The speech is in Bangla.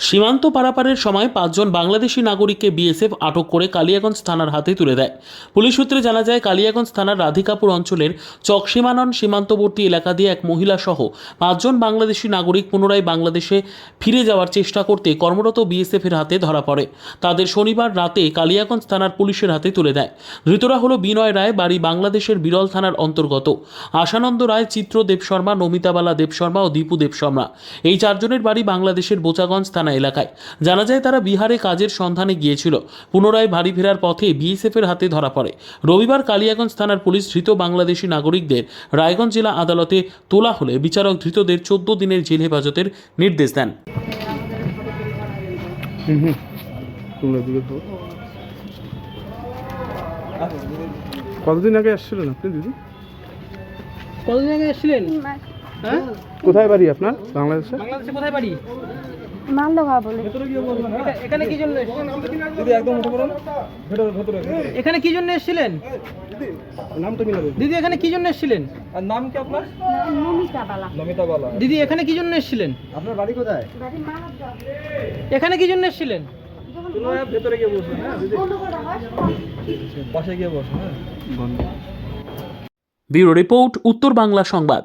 সীমান্ত পারাপারের সময় 5 জন বাংলাদেশি নাগরিককে বিএসএফ আটক করে কালিয়াগঞ্জ থানার হাতে তুলে দেয়। পুলিশ সূত্রে জানা যায়, কালিয়াগঞ্জ থানার রাধিকাপুর অঞ্চলের চকসীমানন সীমান্তবর্তী এলাকা দিয়ে এক মহিলা সহ 5 জন বাংলাদেশি নাগরিক পুনরায় বাংলাদেশে ফিরে যাওয়ার চেষ্টা করতে কর্মরত বিএসএফের হাতে ধরা পড়ে। তাদের শনিবার রাতে কালিয়াগঞ্জ থানার পুলিশের হাতে তুলে দেয়। ধৃতরা হলো বিনয় রায়, বাড়ি বাংলাদেশের বিরল থানার অন্তর্গত, আশানন্দ রায়, চিত্র দেবশর্মা, নমিতাবালা দেবশর্মা ও দীপু দেবশর্মা। এই 4 জনের বাড়ি বাংলাদেশের বোচাগঞ্জ থানা এলাকায়। জানা যায়, তারা বিহারে কাজের সন্ধানে গিয়েছিল। পুনরায় বাড়ি ফেরার পথে বিএসএফের হাতে ধরা পড়ে। রবিবার কালিয়াগঞ্জ থানার পুলিশ ধৃত বাংলাদেশি নাগরিকদের রায়গঞ্জ জেলা আদালতে তোলা হলে বিচারক ধৃতদের 14 দিনের জেল হেফাজতের নির্দেশ দেন। কতদিন আগে আসছিলেন আপনি দিদি? কতদিন আগে এসেছিলেন? হ্যাঁ, কোথায় বাড়ি আপনার? বাংলাদেশে? বাংলাদেশে কোথায় বাড়ি? মালদা বলে। এখানে কি জন্য এসেছিলেন? দিদি একদম উঠে পড়ুন। ভেতরে এখানে কি জন্য এসেছিলেন? নাম তো মিলাবে। দিদি এখানে কি জন্য এসেছিলেন? আর নাম কি আপনার? নমিতা বালা। দিদি এখানে কি জন্য এসেছিলেন? আপনার বাড়ি কোথায়? বাড়ি মালদা। এখানে কি জন্য এসেছিলেন? ভেতরে গিয়ে বসুন। হ্যাঁ দিদি, পাশে গিয়ে বসুন। হ্যাঁ, ব্যুরো রিপোর্ট, উত্তর বাংলা সংবাদ।